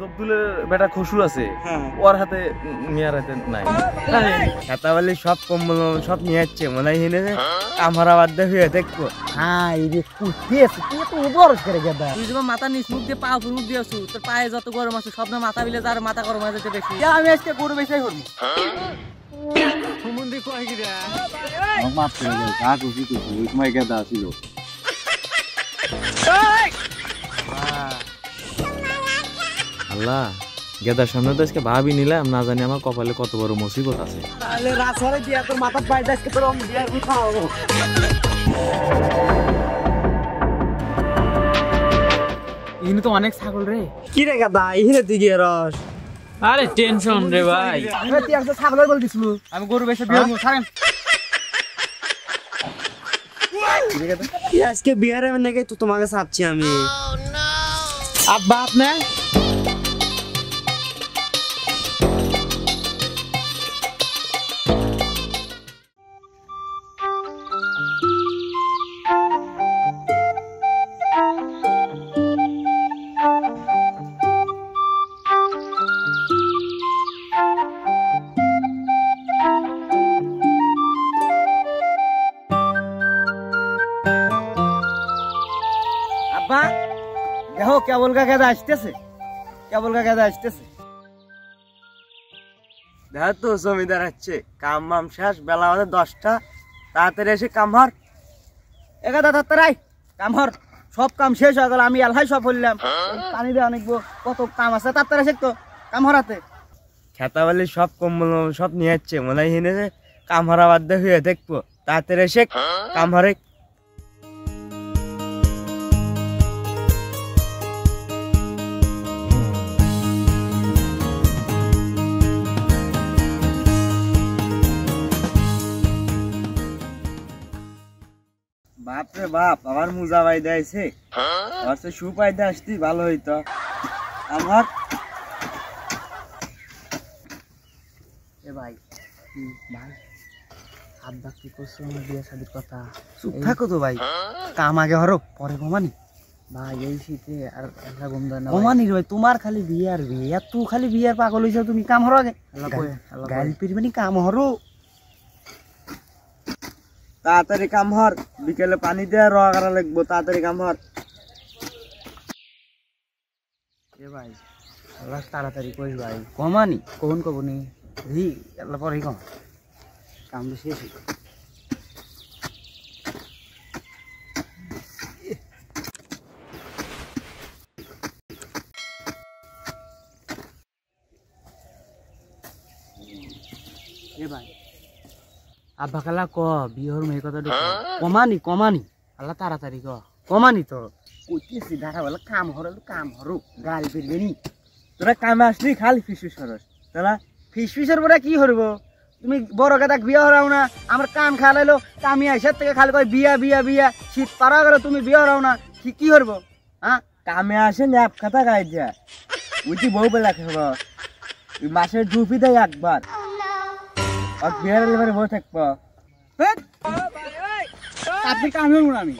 জব্দুলের বেটা খসু আছে হ্যাঁ ওর হাতে মিয়ার হাতে নাই খাতাবালি সব কম্বল সব নিয়ে যাচ্ছে মনে হয় হেনে কামহারা বাদ হয়ে দেখবো হ্যাঁ এই যে কুর্তি আছে তুই তো বড় করে গেদা তুই যখন মাথা নিচ মুখ দিয়ে পা উপর মুখ দিয়ে আসু তোর পায়ে যত গরম আছে সব না মাথা বিলে যার মাথা গরম হয়ে যেতে বেশি আমি আজকে গরু বেচাই করবো সম্বন্ধে কয় কি রে মাফ করে দাও কাজ উচিত ওই সময় গেদা ছিল আল্লাহ গেদার সামনে তো আজকে ভাবি নিলাম না জানি আমার কপালে কত বড় মুসিবত আছে তাহলে রাসরে দিয়া তোর মাথা পাইটা আজকে তোর বিয়ার খাওয়াবো ইনি তো অনেক ছাগল রে কি রে গাদা ইহিরে দিকে রস আরে টেনশন রে ভাই তুই আজকে ছাগলের বল দিছিল আমি গরু বেচে বিয়ে করব ছাড়েন আজকে বিহারে নাকি তো তোমাকে চাচ্ছি আমি আব্বা আপনি আব্বা দেখো কেবল গাদা আসতেছে কেবল গাদা আসতেছে দেখো তো জমিদার আসছে কাম মাম শেষ বেলা আমাদের 10টা তাড়াতাড়ি এসে কামহর এগাদা তাড়াতাড়ি কামহর সব কাম শেষ হয়ে গেল আমি এলহাই সব বললাম পানি দিয়ে অনেক কত কাম আছে তাড়াতাড়ি এসে তো কামহরাতে খেতাবালি সব কম্বল সব নিয়ে যাচ্ছে মনে হয় হেনে কামহরা বাদ হয়ে দেখবো তাড়াতাড়ি এসে কামহরে বাপরে বাপ আমার মুজা ভাই দেয়ছে আর তো শু পাইতে আসতি ভালো হইতো আমার এ ভাই ভাই আব্বা কি করছো আমার বিয়ে শাদির কথা চুপ থাকো তো ভাই কাম আগে হরো পরে ঘুমানি ভাই এই শীতে আর একটা ঘুম দেয় না ঘুমানি রে ভাই তোমার খালি বিয়ে আর বিয়ে আর তুই খালি বিয়ের পাগল হইছো তুমি কাম হরো আগে গাল পিরবানি কাম হরো তাড়াতাড়ি কাম হর বিকেলে পানি দিয়ে রোয়া করা লাগবো তাড়াতাড়ি কাম হর এ ভাই আল্লাহ তাড়াতাড়ি কইস ভাই কমানি কোন কবনি হি আল্লাহ পরে কম কাম তো শেষ এ ভাই আব্বা কালা ক বিহর মেয়ে কথা কমানি কমানি আল্লাহ তাড়াতাড়ি ক কমানি তো কইতেছি দেখা বলে কাম হরো গাল পিরবেনি তোরা কামে আসলি খালি ফিস হরস তোরা ফিসের পরে কি হরবো তুমি বড় গাদাক বিয়া হরাও না আমার কান খালাইলো কামি আইসার থেকে খালি কয় বিয়া বিয়া বিয়া শীত পারা গেল তুমি বিয়া হরাও না কি হরবো হ্যাঁ কামে আসে ন্যাপ খাতা গাই দিয়া উঠি বউ বেলা খাবো মাসের ঝুপি দেয় একবার আর বিয়ার লেবারে বউ থাকবো আপনি কামে হবো আমি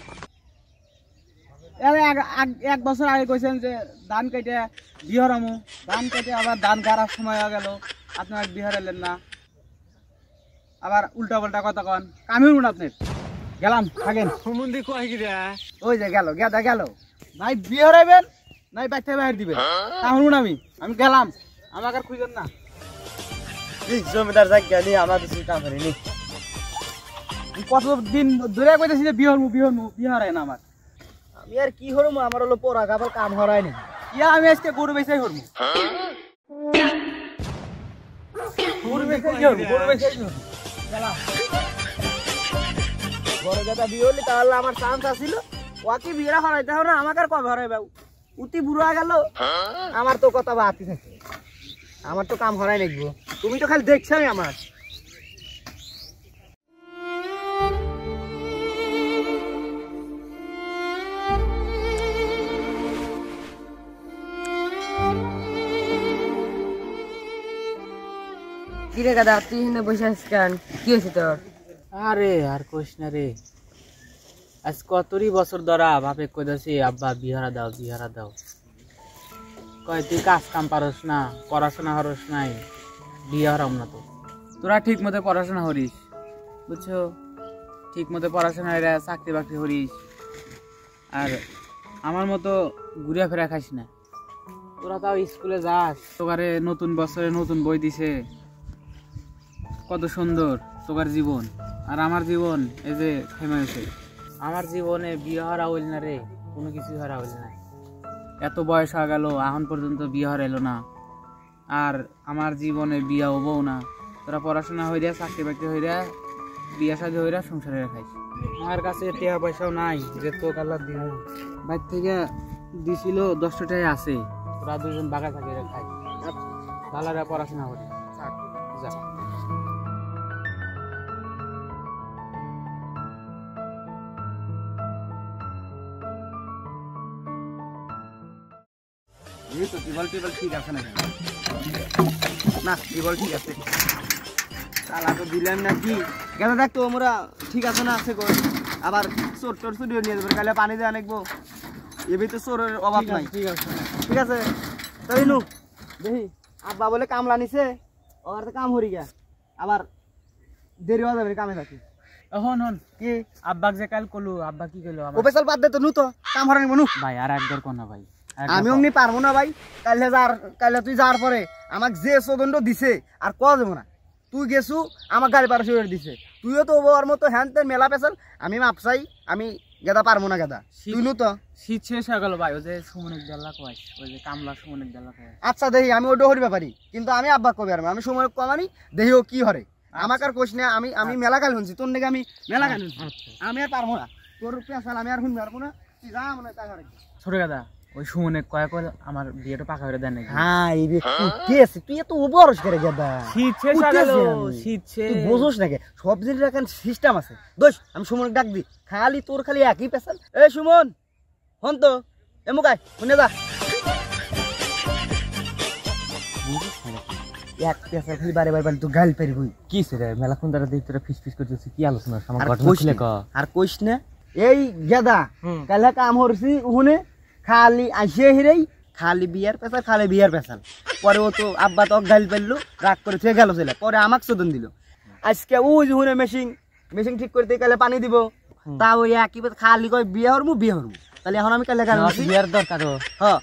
এক বছর আগে কইছেন যে ধান কেটে বিহরামু ধান কেটে আবার ধান গাড়ার সময় হয়ে গেল আপনার বিহার এলেন না আবার উল্টা পাল্টা কথা কন কামে হবো না আপনার গেলাম থাকেন সম্বন্ধে কয় কি রে ওই যে গেল গেদা গেল নাই বিয়ে হরাইবেন নাই বাচ্চা বাহির দিবেন কাম হবো না আমি গেলাম আমাকে আর খুঁজেন না জমিদার যাক গেলি আমার কিছু কাম করিনি কতদিন ধরে কইতেছি যে বিয়ে হরাই না আমার আমি আর কি হরমু আমার হলো পোড়া কাপড় কাম হরাই নি ইয়া আমি আজকে গরু বেচাই হরমু গরু বেচাই হরমু বড় কথা বিয়ে হলি তাহলে আমার চান্স আছিল ওকে বিয়েরা হরাইতে হবে না আমাকে আর কবে হরাইবে উতি বুড়া গেল আমার তো কথা বাতি থাকে আমার তো কাম হরাই লাগবো তুমি তো খালি দেখছো আমার কিরে গাদা তুই এখানে বসে আছিস কেন কি হয়েছে তোর আরে আর কইস না রে আজ কতরি বছর ধরা বাপে কইতাছি আব্বা বিহারা দাও কয় তুই কাজ কাম পারস না, পড়াশোনা হরস নাই, বিয়ে হরাম না। তো তোরা ঠিক মতো পড়াশোনা করিস, বুঝছো? ঠিক মতো পড়াশোনা হইরা চাকরি বাকরি করিস, আর আমার মতো ঘুরে ফেরা খাইস না। তোরা তাও স্কুলে যাস, তোকারে নতুন বছরে নতুন বই দিছে, কত সুন্দর তোকার জীবন। আর আমার জীবন এই যে থেমে গেছে। আমার জীবনে বিয়ে হারা হইল না রে, কোনো কিছু হারা হইল না। এত বয়স হয়ে গেল, এখন পর্যন্ত বিয়ে হারাইলো না, আর আমার জীবনে বিয়ে হবও না। তোরা পড়াশোনা হইরা চাকরি বাকরি হইরা বিয়ে শাদী হইরা সংসারে খাইস। আমার কাছে টাকা পয়সাও নাই যে তো কাল্লা দিব। বাইর থেকে দিছিল 10 টাকা আছে, তোরা দুজন বাগা থাকি খাই, ভালোরা পড়াশোনা করি। যা এই তো টিবল ঠিক আছে না? না টিবল ঠিক আছে, তালা তো দিলেন নাকি? কেন দেখ তো আমরা ঠিক আছে না আছে কই, আবার চোর টোর চুরিও নিয়ে যাবে, কালে পানি দেওয়া নাকবো, এবি তো চোরের অভাব নাই। ঠিক আছে তাই নু দেখি আব্বা বলে কামলা নিছে, ওর তো কাম হরি গা, আবার দেরি হয়ে যাবে কামে থাকি। হন হন কি আব্বাক যে কাল কলু, আব্বা কি কইলো? ও পেছাল বাদ দে তো, নু তো কাম হরা নিব নু। ভাই আর একবার কোন না ভাই, আমি অমনি পারবো না ভাই। কালে তুই যাওয়ার পরে আমাকে যে সদণ্ড দিছে আর ক যাবো না। তুই গেছু আমার গাড়ি পাড়া শুয়ে দিছে, তুইও তো ওর মতো হ্যান তেন মেলা পেছাল। আমি মাপসাই, আমি গেদা পারবো না গেদা, তুই নু তো। শীত শেষ হয়ে গেল ভাই, ওই যে সুমনিক দেল্লা কয়, ওই যে কামলা সুমনিক দেল্লা কয়। আচ্ছা দেখি আমি ওটা হরিবা পারি, কিন্তু আমি আব্বা কবে আর আমি সময় কমানি দেখি ও কি হরে। আমাকে আর কোশ না, আমি মেলা কাল শুনছি তোর নাকি, আমি মেলা কাল শুনছি। আমি আর পারবো না তোর পেছাল, আমি আর শুনতে পারবো না। তুই যা মনে হয় তাই হরে। ছোট গাদা ওই সুমনিক কয় কয় আমার বিয়েটা পাকা করে দেন নাকি? হ্যাঁ রে কি আছে, তুই এত বরস করে গেদা। শীত শেষ হয়ে গেল, শীত শেষ। তুই বোঝোস নাকি সব জিনিস এখন সিস্টেম আছে। দোষ আমি সুমনকে ডাক দি, খালি তোর খালি একই পেছাল। এ সুমন হন তো এমুকায় শুনে যা, এক পেছাল খালি বারে বারে তুই গাল পারিবি। কি রে মেলা কোন দ্বারা দেখি তোরা ফিস করতেছিস, কি আলোচনা আমার আর ঘটনা কইস ছিল না, ক? আর কইস না এই গেদা কালে কাম হরছি উহুনে, খালি আসে হিরেই খালি বিয়ার পেছাল, খালি বিয়ার পেছাল। পরে ও তো আব্বা তো গাল পারলো, রাগ করে থেকে গেল ছেলে, পরে আমাকে চোদন দিল। আজকে ওই যে হুনে মেশিন ঠিক করতে গেলে পানি দিব, তা ওই একই খালি কয় বিয়ে হরমু বিয়ে হরমু। তাহলে এখন আমি কালে গাল বিয়ার দরকার। হ্যাঁ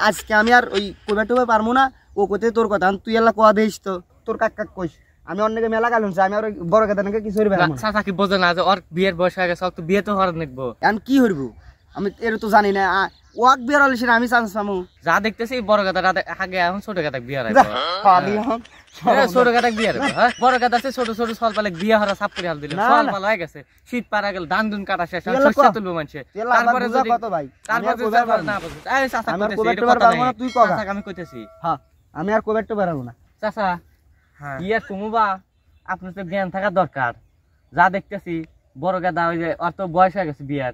আজকে আমি আর ওই কইবা টুবে পারবো না। ও কোথায় তোর কথা, তুই এলা কোয়া দিস তো তোর কাকা কইস। আমি অন্যকে মেলা গাল শুনছি, আমি আর ওই বড় কথা নাকি কিছু হইবে না। চাচা কি বোঝে না যে ওর বিয়ের বয়স হয়ে গেছে, তো বিয়ে তো হওয়ার দেখবো। এখন কি হইব আমি এর তো জানি না। ওয়াক বিয়ার হলে সেটা আমি চান্স পামু। যা দেখতেছি বড় গাদা আগে, এখন ছোট গাদা বিয়ে হয়। ছোট গাদা বিয়ে হবে, হ্যাঁ বড় গাদা ছোট ছোট সল পালে বিয়ে হওয়ার সাপ করে হাল দিল। সল পাল হয়ে গেছে, শীত পারা গেল, ধান দুন কাটা শেষ, শস্য তুলবো মানুষে। তারপরে যদি কত ভাই, তারপরে না বুঝছ এই চাচা কইতেছি এটা কথা নাই, তুই কগা চাচা আমি কইতেছি। হ্যাঁ আমি আর কবে একটু বেরাবো না চাচা। হ্যাঁ ইয়া কুমুবা আপনার তো জ্ঞান থাকা দরকার। যা দেখতেছি বড় গাদা ওই যে ওর তো বয়স হয়ে গেছে বিয়ার,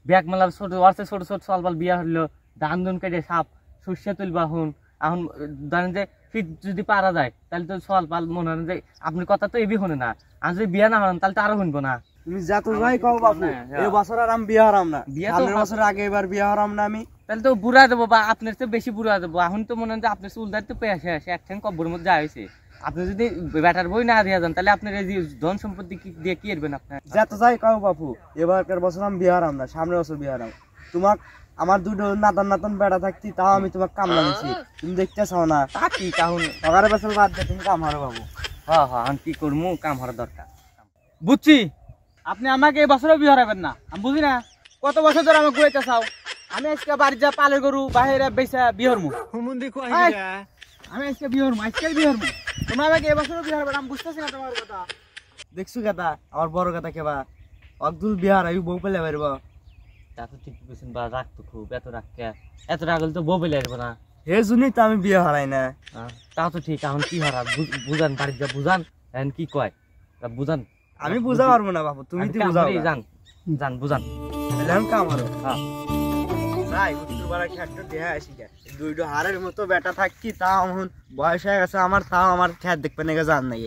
ব্যাগ মেলা ছোট অর্থে ছোট ছোট সলবাল বিয়া হইলো, ধান দুন কেটে সাপ সর্ষে তুলবা। এখন ধরেন যে শীত যদি পারা যায় তাহলে তো সলপাল মনে হয় যে আপনি কথা তো এবি শুনে না, আর যদি বিয়া না হন তাহলে তো আরো শুনবো না। তুমি যা তো যাই কও বাপু, এই বছর আর আমি বিয়ে হারাম না। বিয়া তো বছর আগে এবার বিয়ে হারাম না আমি, তাহলে তো বুড়া দেবো বা আপনার তো বেশি বুড়া দেবো। এখন তো মনে হয় যে আপনার চুলদার তো পেয়ে আসে আসে একখান কব্বর মধ্যে যা হয়েছে। আপনি যদি ব্যাটার বই না দিয়ে যান তাহলে আপনার এই ধন সম্পত্তি দিয়ে কি করবেন আপনার? যা তো যাই কও বাপু, এবারকার বছর আমি বিয়ে হারাম না, সামনের বছর বিয়ে হারাম। তোমাক আমার দুটো নাতন বেড়া থাকতি, তাও আমি তোমাকে কামলা দিছি, তুমি দেখতে চাও না। তা কি কাহুন সকালে বছর বাদ দিয়ে তুমি কাম হারো বাবু। হ্যাঁ হ্যাঁ আমি কি করবো, কাম হওয়ার দরকার। বুঝছি আপনি আমাকে এই বছরও বিয়ে হারাবেন না, আমি বুঝি না কত বছর ধরে আমাকে ঘুরাইতে চাও। আমি আজকে বাড়ি যা পালের গরু বাইরে বেচা বিয়ে হরমু। আমি আজকে বিয়ে হরমু, আজকে বিয়ে হরমু। তোমরা আমাকে এই বছরও বিয়ে হারাবে না, আমি বুঝতেছি না তোমার কথা। দেখছো কথা আমার বড় কথা কেবা অকদুল বিহার আয়ু বউ পেলে পারব। তা তো ঠিক বলছেন বা, রাগ তো খুব, এত রাগ কে? এত রাগ হলে তো বউ পেলে আসবো না। হে জন্যই তো আমি বিয়ে হারাই না। তা তো ঠিক, এখন কি হারা বুঝান, বাড়ির যা বুঝান, এখন কি কয় বুঝান। আমি বুঝা পারবো না বাবু, তুমি তো বুঝাও। যান যান বুঝান, তাহলে আমি কাম হারো। হ্যাঁ যাই উত্তর পাড়া খেটটা দেহা আসি গে, দুইটো হারের মতো বেটা থাকি, তাও এখন বয়স হয়ে গেছে আমার, তাও আমার খেত দেখবে না জান নাই।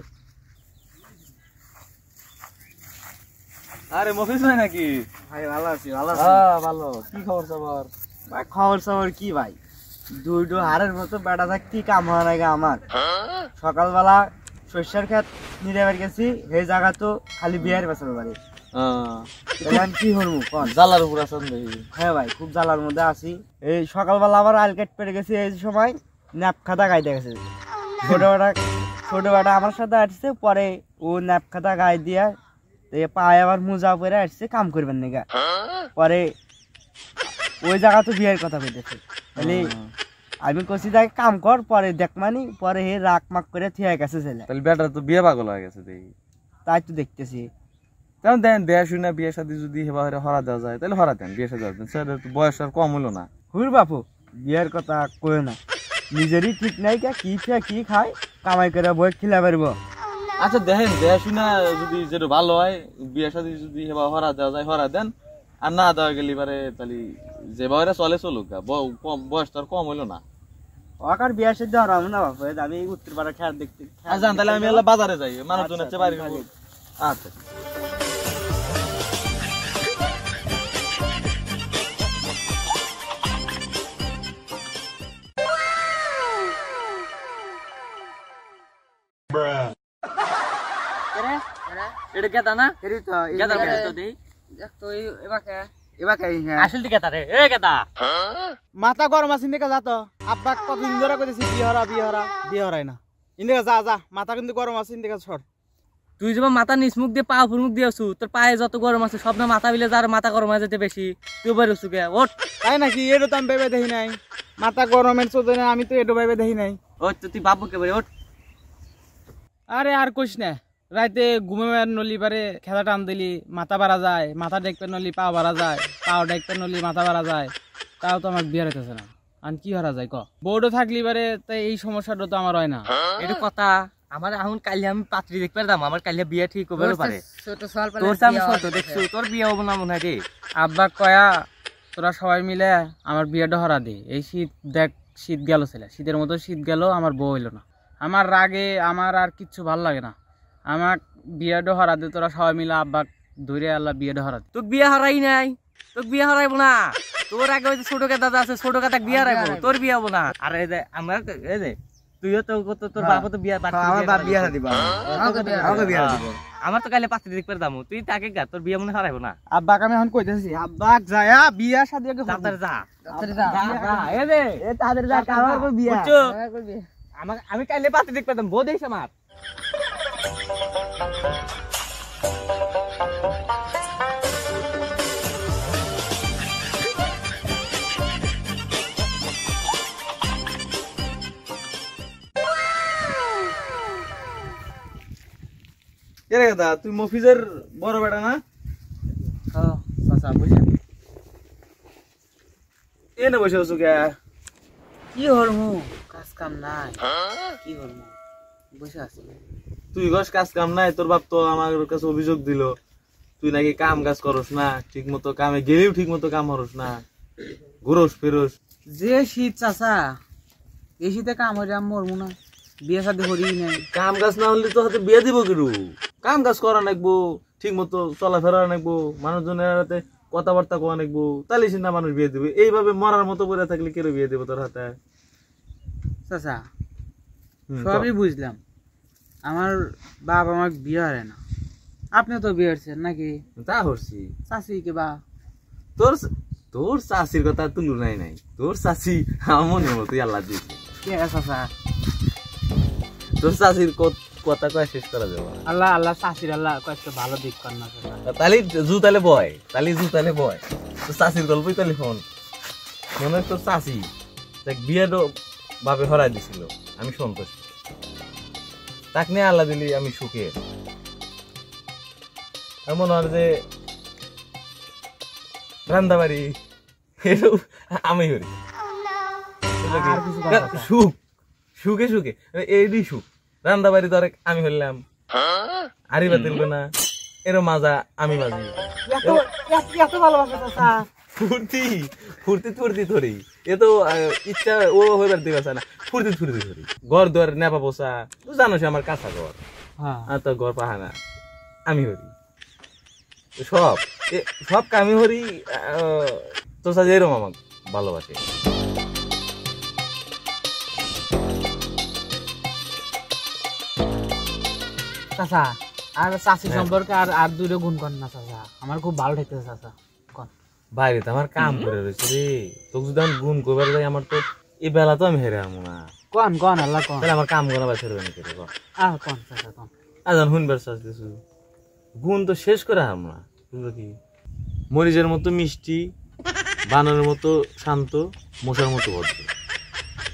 আরে মফিজ ভাই নাকি? ভাই ভালো আছি, ভালো আছি। হ্যাঁ ভালো। কি খবর সবার? ভাই খবর সবর কি ভাই, দুইটো হাড়ের মতো বেটা থাকতি কাম হয় না আমার। সকালবেলা শস্যের ক্ষেত নিরাবার গেছি, এই জায়গা তো খালি বিয়ার বেচার বাড়ি। আমি কি করবো কন? জ্বালার উপর আছেন দেখি। হ্যাঁ ভাই, খুব জ্বালার মধ্যে আছি। এই সকালবেলা আবার আল কেট পেরে গেছি, এই সময় ন্যাপ খাতা গাইতে গেছে। ছোট বেটা আমার সাথে আসছে, পরে ও ন্যাপ খাতা গাই দিয়া পায়ে আবার মোজা পরে আসছে কাম করবেন নাকি। পরে ওই জায়গা তো বিয়ের কথা কইতেছে, তাহলে আমি কইছি তাকে কাম কর, পরে দেখ মানি। পরে হে রাগ মাক করে থিয়া গেছে ছেলে। তাহলে বেটা তো বিয়ে পাগল হয়ে গেছে দেখি। তাই তো দেখতেছি। তেমন দেন দেয়া শুনে বিয়ে শাদী যদি হেবা হরা দেওয়া যায় তাহলে হরা দেন, বিয়ে শাদী দেন। স্যার বয়স আর কম হলো না। হুর বাপু, বিয়ের কথা কই না, নিজেরই ঠিক নাই কে কি খেয়ে কি খায়, কামাই করে বই খিলা পারব। আচ্ছা দেখেন দেয়া শুনে যদি যেটা ভালো হয়, বিয়ে শাদী যদি হেবা হরা দেওয়া যায় হরা দেন, আর না দেওয়া গেলে এবারে তাহলে যে বয়রা চলে চলুক, বয়স তো আর কম হইলো না। ওকার বিয়ে সাথে হরাম না বাপু, আমি উত্তর পাড়া খেয়াল দেখতে। আচ্ছা তাহলে আমি এলা বাজারে যাই, মানুষজন হচ্ছে বাড়ি। আচ্ছা এটা কেতা না? কেতা তো দেই। আসল দিকে তারে এ কেতা মাথা গরম আছে ইন্দিকে যা তো। আব্বা কতদিন ধরে কইতেছি বিয়ে হরাই না। ইন্দিকে যা মাথা কিন্তু গরম আছে, ইন্দিকে সর। তুই যখন মাথা নিচ মুখ দিয়ে পা ফুর মুখ দিয়েছু, তোর পায়ে যত গরম আছে সব না মাথা বিলে যার মাথা গরম হয়ে যেতে বেশি, তুই বেরোছু কে? ওঠ। তাই নাকি? এটা তো আমি ভেবে দেখি নাই, মাথা গরমের চোদে না, আমি তো এটা ভেবে দেখি নাই। ওঠ তো তুই বাবুকে বলে ওঠ। আরে আর কইস না, রাইতে ঘুমে নলি পারে খেলা টান দিলি মাথা বাড়া যায়, মাথা ডেকপে নলি পা বাড়া যায়, পাও ডেকপে নলি মাথা বাড়া যায়, তাও তো আমার বিয়ে হইতেছে না। আর কি হারা যায় ক? বউডো থাকলি পারে, তাই এই সমস্যাটা তো আমার হয় না। এটা কথা আমার এখন কালি আমি পাত্রী দেখতে পারতাম, আমার কালি বিয়ে ঠিক হবে পারে। তোর আমি ছোট দেখছু, তোর বিয়ে হবো না মনে হয় রে। আব্বা কয়া তোরা সবাই মিলে আমার বিয়েটা হরা দে। এই শীত দেখ, শীত গেল ছেলে, শীতের মতো শীত গেল, আমার বউ হইলো না। আমার রাগে আমার আর কিচ্ছু ভাল লাগে না। আমার বিয়েটা হরা দে, তোরা সবাই মিলে আব্বা ধরে আল্লাহ বিয়েটা হরা দে। তোকে বিয়ে হারাই নাই, তোকে বিয়ে হারাইবো না। তোর আগে ওই যে ছোট দাদা আছে, ছোট কাতাক বিয়ে হারাইবো, তোর বিয়ে হবো না। আর এই যে আমরা এই যে তুইও তো তোর বাবা তো বিয়ে, আমার বাপ বিয়ে দিব, আমাকে বিয়ে দিব। আমার তো কালে পাত্রী দেখতে পারতাম, তুই তাকে গা, তোর বিয়ে মনে হারাইবো না। আব্বাকে আমি এখন কইতেছি, আব্বা যায়া বিয়া শাদী আগে তাড়াতাড়ি যা। এই যে এ তাদের যা কামার কো বিয়ে। বুঝছো? আমি কালে পাত্রী দেখতে পারতাম, বউ দেইছ আমার। এরে দাদা, তুই মফিজের বড় বেটা না? হ্যাঁ চাচা বুঝছেন। এনে বসে আছো কে? কি হরমু, কাজ কাম নাই, কি হরমু, বসে আছি। তুই গস কাজ কাম নাই, তোর বাপ তো আমার কাছে অভিযোগ দিল তুই নাকি কাম কাজ করস না, ঠিক মতো কামে গেলেও ঠিক মতো কাম করস না, ঘুরোস ফেরোস। যে শীত চাচা, এই শীতে কাম হইলে আমি মরমু না, বিয়ে শাদী করি নাই। কাম কাজ না হলে তো হাতে বিয়ে দিব কিরু? কাম কাজ করা নাকবো, ঠিক মতো চলাফেরা নাকবো, মানুষজনের হাতে কথাবার্তা কোয়া নাকবো, তাহলে চিন্তা মানুষ বিয়ে দিবে। এইভাবে মরার মতো করে থাকলে কেউ বিয়ে দিব তোর হাতে? চাচা সবই বুঝলাম, আমার বাপ আমাকে বিয়ে হারে না, আপনি তো বিয়ে হারছেন নাকি? তা হরছি। চাচি কে বা? তোর তোর চাষির কথা তুলনাই নাই, তোর চাষি আমার মনের মতোই আল্লাহ দিয়েছে। কে চাচা? তোর চাষির কথা কয়ে শেষ করা যাবে না। আল্লাহ আল্লাহ চাচির আল্লাহ কয়েকটা ভালো দিক কর না চাচা। তাহলে জুতালে বয়, তাহলে জুতালে বয়, তোর চাষির গল্পই তাহলে ফোন মনে হয়। তোর চাষি বিয়েটা ভাবে হরাই দিছিল, আমি সন্তুষ্ট, তাক নিয়ে আল্লাহ দিলি আমি সুখে। মনে হয় যে রান্দাবাড়ি আমি হরি সুখ, সুখে সুখে এই সুখ। রান্দাবাড়ি ধরে আমি হইলাম, আরি বাতিল না এরও মাজা আমি মাঝি, এত ভালোবাসা চাচা। ফুর্তি ফুর্তি ফুর্তি ধরি, এ তো ইচ্ছা ও হইবার দিবে না, ফুর্তি ফুর্তি ধরি। ঘর দুয়ার নেপা বসা, তুই জানোস আমার কাঁচা ঘর, আর তোর ঘর পাহানা আমি হরি, সব সব কামি হরি। তোর সাথে এরকম আমাকে ভালোবাসে। চাচা আর চাচি সম্পর্কে আর আর দুটো গুণ কর না চাচা, আমার খুব ভালো ঠেকতেছে চাচা। কোন বাইরে তো আমার কাম করে রয়েছে রে, তোকে যদি আমি গুণ করবার যাই আমার তো এই বেলা তো আমি হেরে আমু না। কোন কোন আল্লাহ কোন, তাহলে আমার কাম করা বাসে রয়ে নিতে রে। কোন চাচা কোন। আজন শুনবার চাষ দিছু, গুণ তো শেষ করে হাম না। বুঝলো কি, মরিচের মতো মিষ্টি, বানরের মতো শান্ত, মশার মতো ভদ্র,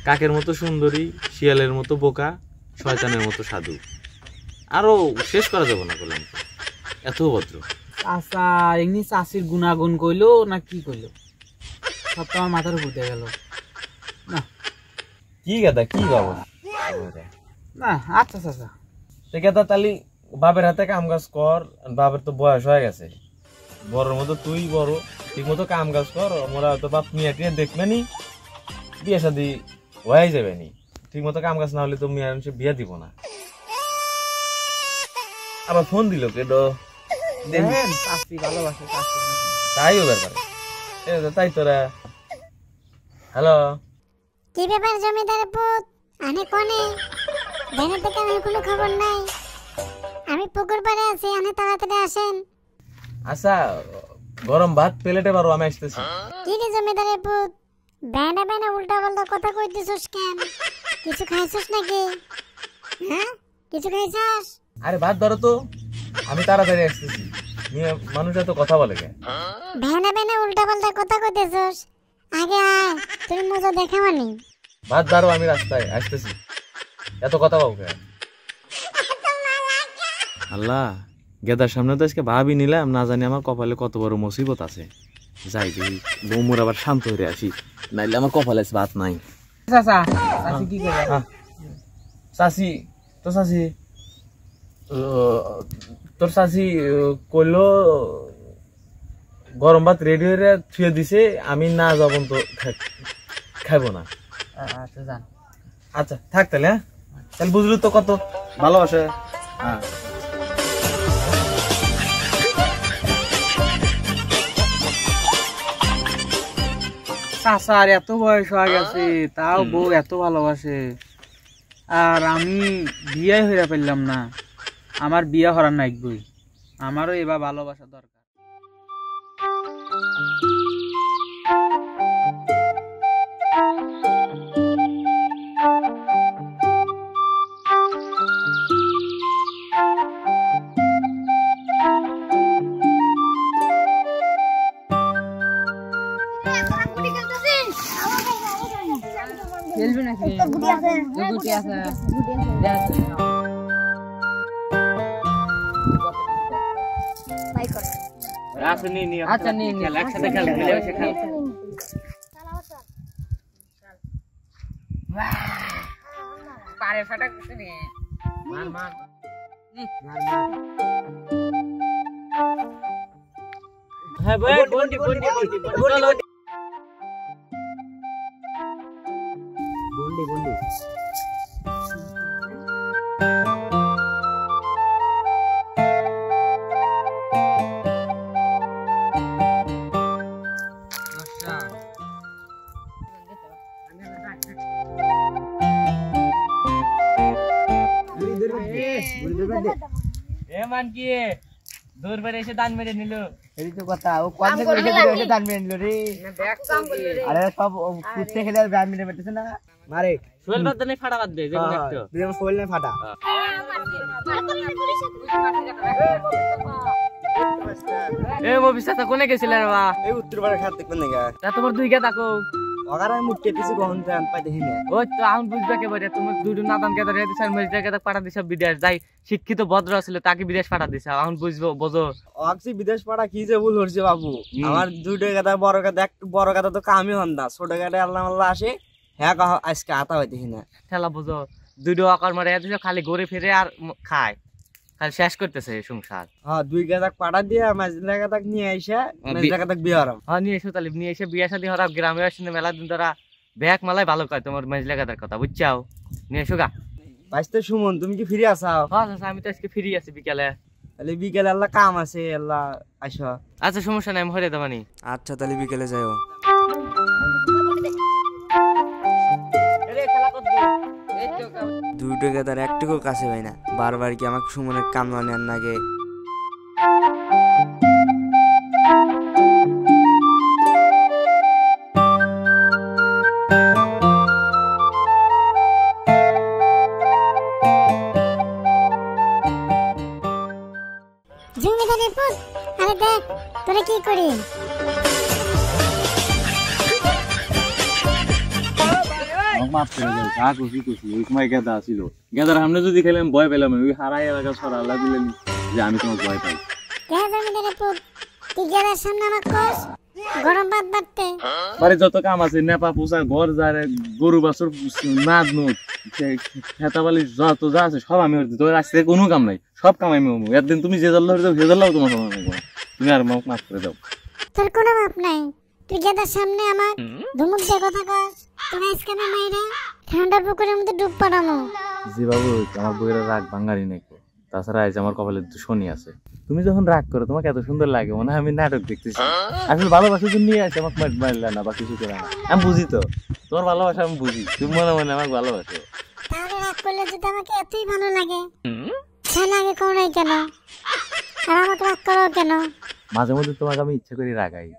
কাকের মতো সুন্দরী, শিয়ালের মতো বোকা, শয়তানের মতো সাধু। আরো শেষ করা যাবে না বললাম, এত ভদ্র। চাচা এমনি চাষির গুণাগুণ কইলো না কি কইলো, সব তো আমার মাথার উপর দিয়ে গেল না। কি গাদা কি গাবো না আচ্ছা চাচা, সে গাদা তালি বাপের হাতে কাম কাজ কর, বাপের তো বয়স হয়ে গেছে, বড়র মতো তুই বড়, ঠিক মতো কাম কাজ কর। মোরা তো বাপ মিয়া টিয়া দেখবে নি, বিয়ে শাদি হয়ে যাবে নি। ঠিক মতো কাম কাজ না হলে তো মিয়া বিয়ে দিব না। আবার ফোন দিল কেডো, দেখেন চাষি ভালোবাসে চাষি। তাই ওদের পারে তাই তোরা। হ্যালো, কি ব্যাপার জমিদারের পুত, আনে কোনে ভ্যানের থেকে আমার কোনো খবর নাই। আমি পুকুর পাড়ে আছি, আনে তাড়াতাড়ি আসেন। আচ্ছা গরম ভাত প্লেটে পারো, আমি আসতেছি। কি রে জমিদারের পুত, ব্যানা ব্যানা উল্টা পাল্টা কথা কইতেছস কেন? কিছু খাইছস নাকি? হ্যাঁ কিছু খাইছস? আরে ভাত ধরো তো, আমি তাড়াতাড়ি আসতেছি। মানুষ এত কথা বলে কে? ব্যানা ব্যানা উল্টা পাল্টা কথা কইতেছস, আগে আয়, তুমি মজা দেখাবানি। ভাত ধরো, আমি রাস্তায় আসতেছি। এত কথা বলবে আল্লাহ, গেদার সামনে তো আজকে ভাবি নিলাম, না জানি আমার কপালে কত বড় মুসিবত আছে। যাই দেখি বৌমুর আবার শান্ত হয়ে আসি, নাইলে আমার কপালে ভাত নাই। চাচা চাচি কি করে? চাচি তো চাচি তোর চাচি কইলো গরম ভাত রেডি হয়ে থুয়ে দিছে, আমি না যাবো তো খাইবো না। আচ্ছা যান। আচ্ছা থাক তাহলে। হ্যাঁ তাহলে বুঝলি তো কত ভালোবাসে। হ্যাঁ চাচার এত বয়স হয়ে গেছে, তাও বউ এত ভালোবাসে, আর আমি বিয়ে হইয়া পারলাম না। আমার বিয়ে হরার নাইবই, আমারও এবার ভালোবাসা দরকার। খেলবি নাকি? গুটি আছে। আচ্ছা নি একসাথে খেল, মিলেমিশে খেল। পারে ফাটা কিছু নেই। মার মার হ্যাঁ বল বন্ডি বন্ডি বন্ডি বন্ডি এ মান কি দূর বেড়ে এসে দান মেরে নিল। এই তো কথা, ও কোন থেকে এসে দান মেরে নিল রে। আরে সব কুত্তে খেলে দান মেরে বেটেছে না, মারে সোহেল বাদ নেই ফাটা বাদ দে যেমন একটা তুই আমার সোহেল না ফাটা। এ মবিসাতা কোনে গেছিলেন বা? এই উত্তর পাড়া খাত দেখবেন না তা তোমার দুই কে তাকো ওগারে মুখ কেটেছে গহন জান পাই দেখি না। ও তো আউন বুঝবে কে বলে তুমি দুটো নাদান কে ধরে দিছ আর মরিচা কে পাঠা দিছ বিদেশ। যাই শিক্ষিত ভদ্র ছিল তাকে বিদেশ পাঠা দিছ, আউন বুঝবো বোঝো। অক্সি বিদেশ পাড়া কি যে ভুল হচ্ছে বাবু। আমার দুটো কথা বড় কথা, একটু বড় কথা তো কামই হন না, ছোট কথা আল্লাহ আল্লাহ আসে। হ্যাঁ আজকে আতা হয় দেখি না ঠেলা বুঝো, দুটো আকার মারে দিছ খালি ঘুরে ফিরে আর খায়, খালি শেষ করতেছে সংসার। হ্যাঁ দুই গাদা পাড়া দিয়ে মাঝলা গাদা নিয়ে আইসা মাঝলা গাদা বিয়ে হারাম। হ্যাঁ নিয়ে এসো তাহলে, নিয়ে এসে বিয়ে শাদী হরাম। গ্রামে আসলে মেলা দিন ধরা ব্যাগ মালাই ভালো কয় তোমার মেজলা গাদার কথা বুঝছাও। নিয়ে এসো গা। বাইসতে সুমন তুমি কি ফিরে আসাও? হ্যাঁ আমি তো আজকে ফ্রি আছি বিকালে। তাহলে বিকেলে আল্লাহ কাম আছে, আল্লাহ আসো। আচ্ছা সমস্যা নাই, আমি হরে দেবানি। আচ্ছা তাহলে বিকেলে যাও। দুটো গেদার একটুকু কাছে পাই না, বারবার কি আমাকে সুমনের কামড়ানি আর নাগে। জমিদারের পুত, আরে দেখ তোরা কি করি। মাফ করে দাও, যা খুশি খুশি। ওই সময় গেদা ছিল, গেদার সামনে যদি খেলাম ভয় পেলাম, ওই হারাই এলাকা সরা আল্লাহ দিলেন যে আমি তোমার ভয় পাই। কে জমিদারের পুত, তুই গেদার সামনে আমাকে কস গরম ভাত বাড়তে। বাড়ি যত কাম আছে, নেপা পোষা, ঘর যারে, গরু বাছর, নাদ নুদ, খেতা বালি যত যা আছে সব আমি করছি। তোর আজকে কোনো কাম নাই, সব কাম আমি করবো। একদিন তুমি যে জাল্লা হয়ে যাও, সে জাল্লাও তোমার সময় লাগবে না। তুমি আর মাফ করে দাও। তোর কোনো মাপ নাই, তুই গেদার সামনে আমার ধুমুক দিয়ে কথা কস। তোরা আজকে আমি মাইরে ঠান্ডার পুকুরের মধ্যে ডুব পাঠানো। জি বাবু, আমার বইয়ের রাগ ভাঙ্গারি নাকি। তাছাড়া আজ আমার কপালে শনি আছে। তুমি যখন রাগ করো তোমাকে এত সুন্দর লাগে, মনে হয় আমি নাটক দেখতেছি। আসলে ভালোবাসার জন্য নিয়ে আসে, আমাকে মারলে না বা কিছু করে না। আমি বুঝি তো তোমার ভালোবাসা, আমি বুঝি তুমি মনে মনে আমাকে ভালোবাসো। তাহলে রাগ করলে যদি আমাকে এতই ভালো লাগে, তাহলে আগে করো নাই কেন? আর আমাকে রাগ করো কেন? মাঝে মধ্যে তোমাকে আমি ইচ্ছা করি রাগাই,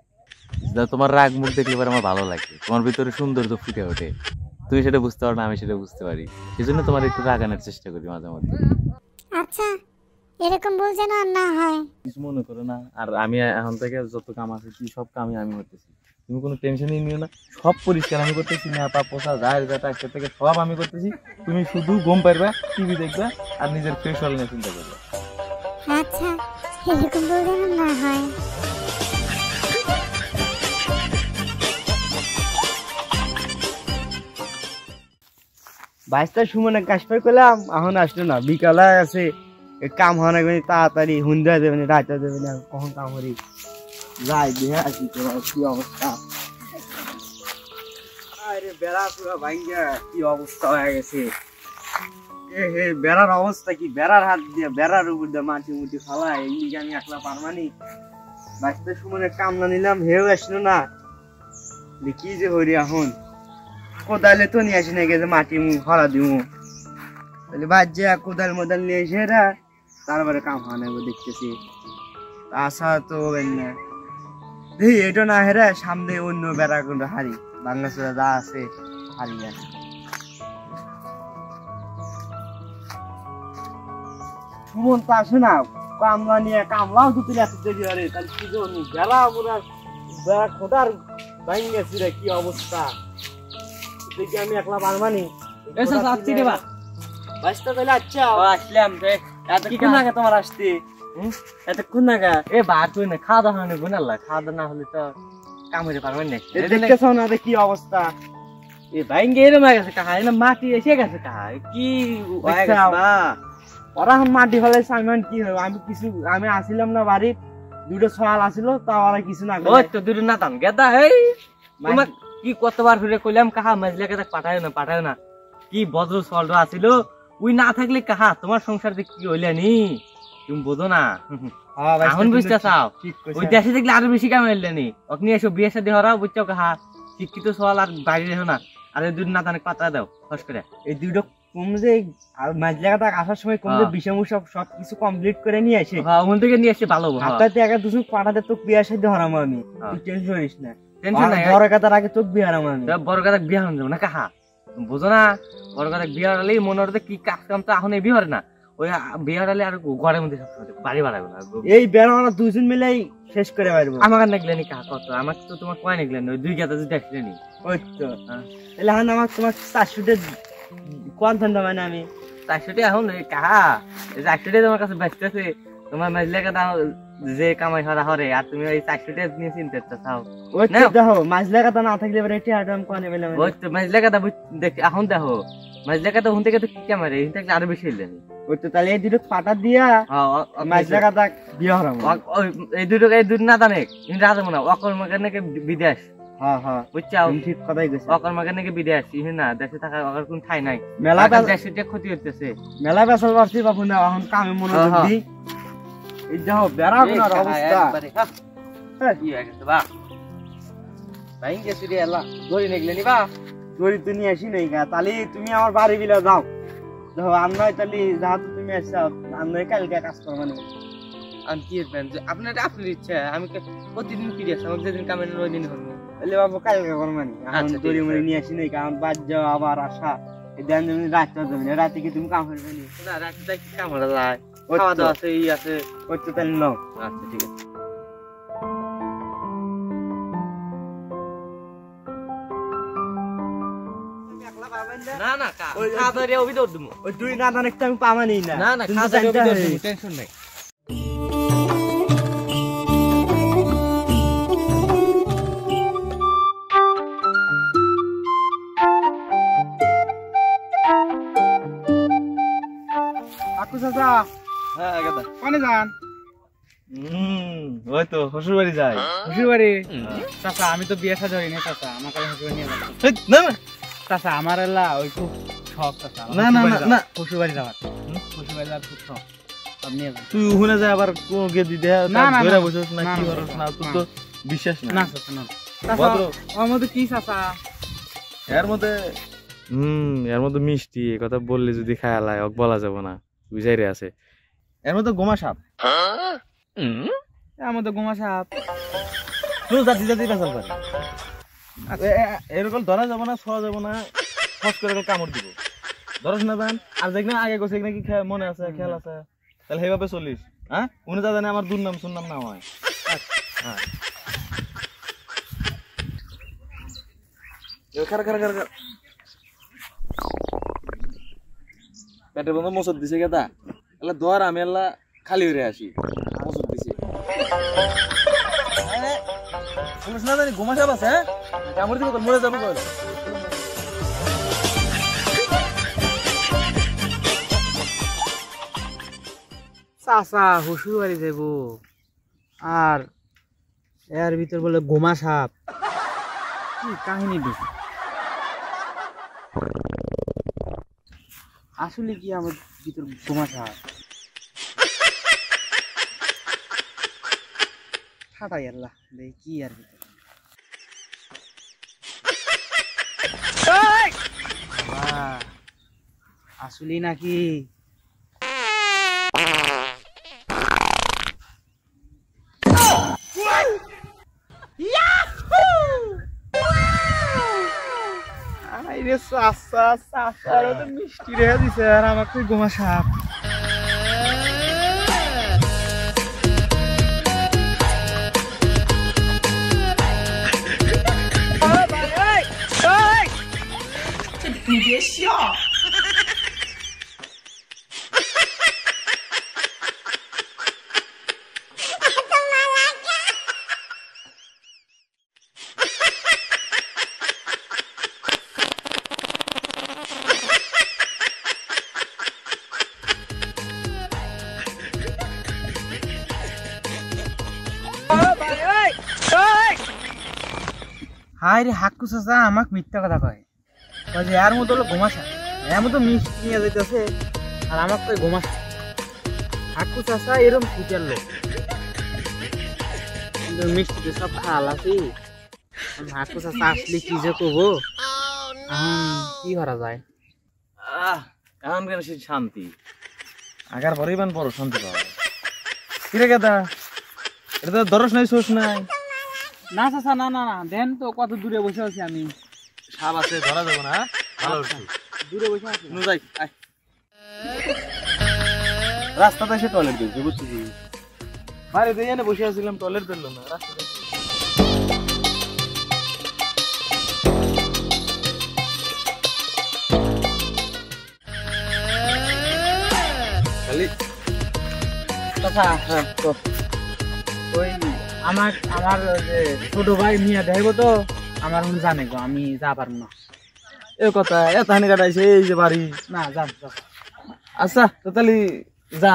তোমার রাগ মুখ দেখলে পরে আমার ভালো লাগে। তোমার ভিতরে সৌন্দর্য ফুটে ওঠে, তুমি সেটা বুঝতে পারো না, আমি সেটা বুঝতে পারি। সেই জন্য তোমার একটু রাগানোর চেষ্টা করি মাঝে মধ্যে। আচ্ছা, এরকম বল যেন আর না হয়। কিছু মনে করো না। আর আমি এখন থেকে যত কাম আছে কি সব কামই আমি করতেছি, তুমি কোনো টেনশনই নিও না। সব পরিষ্কার আমি করতেছি, না পা পোষা যায় যাতা একটা থেকে সব আমি করতেছি। তুমি শুধু ঘুম পারবা, টিভি দেখবা আর নিজের ফ্রেশ হল নিয়ে চিন্তা করবা। আচ্ছা, এরকম বল যেন না হয়। বাইশটা সুমনে কাজ পাই করলাম, এখন আসলো না। বিকালে আছে, কাম হওয়া না তাড়াতাড়ি, হুন্দা দেবে না, রাইতে দেবে না, কখন কাম করি যাই দেখে আসি তোমার কি অবস্থা। আরে বেড়া পুরো ভাঙ্গা কি অবস্থা হয়ে গেছে। হে বেড়ার অবস্থা কি, বেড়ার হাত দিয়ে বেড়ার উপর দিয়ে মাটি মুটি ফালা, এমনিকে আমি একলা পারমানি। বাইশটা সুমনে কাম না নিলাম, হেও আসলো না। কি যে হরি এখন, কোদালে তো নিয়ে আসি না গেছে, মাটি ফলা দিব। তাহলে বাদ যা কোদাল মোদাল নিয়ে এসে তারপরে কাম হয় না দেখতেছি। আশা তো না দেখি এটা না হেরা, সামনে অন্য বেড়া কোনো হারি বাংলাদেশে যা আছে হারি না। সুমন তো আসে না, কামলা নিয়ে কামলাও তো তুলে আসতে দেরি হরে। তাহলে কি জন্য বেড়া পুরা বেড়া খোদার ভাঙি গেছি রে, কি অবস্থা দেখি আমি একলা পারবানি। আসছি রে বা বাসটা তাহলে আচ্ছা আসলাম রে। এতক্ষণ আগে তোমার আসতে, এতক্ষণ আগে এ বা তুই না খাওয়া দাওয়া হয় না, গুনাল্লা খাওয়া দাওয়া না হলে তো কাম হইতে পারবেন না। দেখতেছ না কি অবস্থা। এ ভাইঙ্গে এরম হয়ে গেছে কাহা, না মাটি এসে গেছে কাহা, কি হয়ে গেছে বা। ওরা মাটি ফেলাইছে, আমি কি হইব, আমি কিছু আমি আসিলাম না বাড়ি, দুটো সওয়াল আসিল, তাও ওরা কিছু না ওই তো দুটো না তান গেদা। হেই তোমাক কি কতবার ফিরে কইলাম কাহা মাঝলাকে তাক পাঠায় না কি বজ্র সল্ট আছিল, ওই না থাকলে কাহা তোমার সংসার দিয়ে কি হইলে নি তুমি বোঝো না। এখন বুঝতে চাও, ওই দেশে দেখলে আরো বেশি কাম হইলে নি। অগ্নি এসব বিয়ে সাথে হরাও বুঝছো কাহা, শিক্ষিত সওয়াল আর বাইরে রেখো না। আর এই দুটো না তানে পাতা দাও ফস করে। এই দুটো কম যে মাঝলাকা তাক আসার সময় কম যে বিষমু সবকিছু কমপ্লিট করে নিয়ে আসে, ওখান থেকে নিয়ে এসে ভালো হাতে একা দুজন পাঠাতে তোকে বিয়ে সাথে হরামো আমি, তুই টেনশন করিস না। টেনশন নাই, বড় কাতার আগে তোকে বিয়ে হারামো আমি। বড় কথা বিয়ে হন যাবো না কাহা, বুঝো না। বড় কথা বিয়ে হারালে মনে হতে কি কাজ কাম তো এখন এই বিয়ে হরে না, ওই বিয়ে হারালে আর ঘরের মধ্যে বাড়ি বাড়াবে না। এই বেড়া আমরা দুজন মিলেই শেষ করে পারবো। আমাকে নেগলেনি কাহা কত, আমাকে তো তোমার কয় নেগলেন, ওই দুই গাতা যদি দেখলেনি। ওই তো তাহলে এখন আমার তোমার 400 কোন ঠান্ডা মানে আমি 400 এখন কাহা 400 তোমার কাছে ব্যস্ত আছে, তোমার মাঝলে কথা যে কামাই হরা হরে, আর তুমি ওই 400 নিয়ে চিন্তা চাও। ওই তো দেখো মাঝলে কথা না থাকলে এবারে এটি আডাম কোনে মেলে ওই তো মাঝলে কথা দেখ এখন দেখো মাঝলে কথা হুন থেকে তো কি কামাই রে, থাকলে আরো বেশি হইলেনি। ওই তো তাহলে এই দুটো পাটা দিয়া মাঝলে কথা বিয়ে হরাম। এই দুটো না জানে কিন্তু রাজা মনে অকর্মকে নাকি বিদেশ। হ্যাঁ হ্যাঁ বুঝছাও, ঠিক কথাই কইছ। অকর্মকে নাকি বিদেশ, ইহে না দেশে থাকার আর কোন ঠাই নাই। মেলা দেশে ক্ষতি হইতেছে, মেলা বেসাল পারছি বাবু না, এখন কামে মনোযোগ দি। এই দেখো বেড়া কোনার অবস্থা কি হয়ে গেছে বা ভাই গেছি রে আল্লাহ। দড়ি নেগলেনি বা দড়ি তো নিয়ে আসি নাই গা। তাহলে তুমি আমার বাড়ি বিলা যাও, দেখো আমরা তাহলে যাহাতে তুমি আসছো আমরা কালকে কাজ করবো মানে আমি কি এর যে আপনার আপনার ইচ্ছা আমি প্রতিদিন ফিরে আসি আমাকে যেদিন কামেন ওই দিন করবো তাহলে বাবু কালকে করবো মানে আচ্ছা, দড়ি মরি নিয়ে আসি নাই কারণ বাদ যাওয়া আবার আসা এই দেন তুমি রাতটা যাবে না রাতে কি তুমি কাম করবে নি না রাতে কি কাম করা যায় খাওয়া দাওয়া আছে ই আছে ওই তো তাহলে নাও আচ্ছা ঠিক আছে না না খাওয়া দাওয়া অভিযোগ দেবো ওই দুই না অনেকটা আমি পামানি না না না খাওয়া দাওয়া অভিযোগ দেবো টেনশন নাই আকু চাচা হ্যাঁ গাদা কোনে যান ওই তো শ্বশুর বাড়ি যাই শ্বশুর বাড়ি চাচা আমি তো বিয়ে সাজা হইনি চাচা আমার কাছে শ্বশুর নিয়ে যাবো না না চাচা আমার এলা ওই খুব শখ চাচা না, না, না, না। শ্বশুর বাড়ি যাওয়ার শ্বশুর বাড়ি যাওয়ার খুব শখ আপনি নিয়ে যান তুই ওখানে যায় আবার কোন গে দিতে না, না, ধরে না। বসেছ না না, কি না, করছ না তুই না। তো বিশ্বাস না না চাচা না চাচা ভদ্র। ওর মধ্যে কি চাচা এর মধ্যে এর মধ্যে মিষ্টি এই কথা বললে যদি খায়ালায় ওক বলা যাব না বুঝাই রে আছে এর মধ্যে গোমা সাপ এর মধ্যে গোমা সাপ তুই জাতি জাতি বেসাল পারে এরকম ধরা যাব না ছোঁয়া যাব না ফস করে কামড় দিব ধরস না বেন আর দেখ না আগে গোছে নাকি মনে আছে খেয়াল আছে তাহলে সেইভাবে চলিস হ্যাঁ উনি যা জানে আমার দুর্নাম সুন্নাম না হয় হ্যাঁ খার খার খার খার পেটের বন্ধ মসদ দিছে কেতা এলা দোয়ার আমি এলা খালি হয়ে আসি মসদ দিছে শুনিস না জানি গোমা সাপ আছে হ্যাঁ কামড় দিব মরে যাবো কল চাচা শ্বশুর বাড়ি যাব আর এর ভিতর বলে গোমা সাপ কি কাহিনী দিস আসলে কি আমার ভিতর গোমা সাপ ঠাটাই আল্লাহ দেখি কি আর ভিতর আসলে নাকি আইরে চাচা চাচার তো মিষ্টি রেখে দিছে আর আমাকে গোমা সাপ হাই রে হাক্কু চাচা আমাকে মিথ্যা কথা কয় কয় যে এর মতো হলো গোমা সাপ এর মতো মিষ্টি নিয়ে যাইতেছে আর আমাকে কয় গোমা সাপ হাক্কু চাচা এরকম ফুটার লোক কিন্তু মিষ্টিতে সব খাল আছে হাক্কু চাচা আসলে কি যে করবো এখন কি করা যায় এখন কেন সে শান্তি আগার পরে ইমান বড় শান্তি পাওয়া যায় কিরে কেতা এটা তো দরস নাই সোস নাই না চাচা না না না দেন তো কত দূরে বসে আছি আমি সাপ আছে ধরা যাবো না ভালো দূরে বসে আছি নু যাই আয় রাস্তাতে এসে টয়লেট দিয়েছে বুঝছিস বাইরে দিয়ে এনে বসে আছিলাম টয়লেট দিল না রাস্তাতে খালি চাচা হ্যাঁ তো ওই আমার আমার যে ছোট ভাই মিয়া দেখাইবো তো আমার মনে জানে গো আমি যা পারবো না এ কথা এত হানি কাটাইছে এই যে বাড়ি না যান চাচা আচ্ছা তো তাহলে যা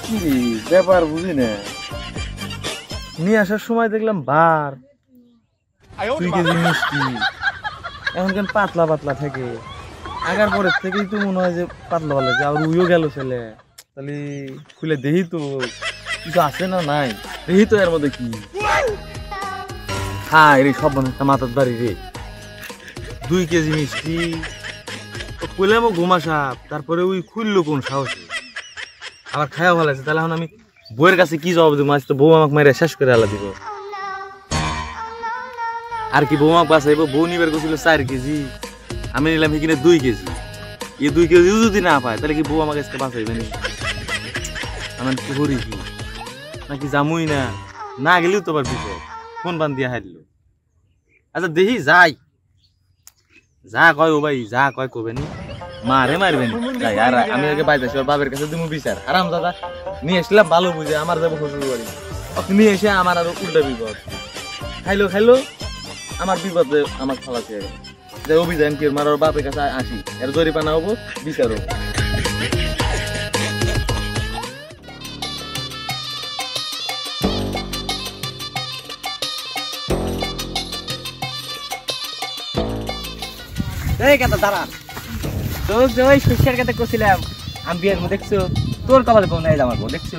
কি ব্যাপার বুঝি না নিয়ে আসার সময় দেখলাম বার 2 কেজি মিষ্টি এখন কেন পাতলা পাতলা থাকে আগার পরের থেকেই তো মনে হয় যে পাতলা পাতলা যে আর উইও গেল ছেলে তাহলে খুলে দেখি তো কিছু আছে না নাই দেখি তো এর মধ্যে কি হ্যাঁ রে সব মনে একটা মাথার বাড়ি রে 2 কেজি মিষ্টি কইলাম গোমা সাপ তারপরে ওই খুললো কোন সাহসে আবার খাওয়া ভালো আছে তাহলে এখন আমি বউয়ের কাছে কি জবাব দেবো আজ তো বউ আমাকে মেরে শেষ করে আলা দিব আর কি বউ আমাকে বাঁচাইবো বউ নিবার গেছিল 4 কেজি আমি নিলাম এখানে 2 কেজি এই 2 কেজি যদি না পায় তাহলে কি বউ আমাকে আজকে বাঁচাইবে না আমি কি করি কি নাকি জামুই না না গেলেও তো আবার বিপদ ফোন বান দিয়া হারলো আচ্ছা দেখি যাই যা কয় ও ভাই যা কয় কবে নি মারে মারবেন যাই আর আমি আগে বাইতেছি ওর বাবার কাছে দিমু বিচার আরাম দাদা নিয়ে আসলাম ভালো বুঝে আমার যাবো শ্বশুর বাড়ি নিয়ে এসে আমার আরো উল্টা বিপদ খাইলো আমার বিপদে আমার ফলাতে যে অভিযান কি মার ওর বাপের কাছে আসি এর জরিপানা হবো বিচার হবো এই কথা দাঁড়া তোর যে ওই সুস্কার কথা করছিলাম আমি বিয়ের মধ্যে দেখছো তোর কপাল বউ নাই আমার বউ দেখছো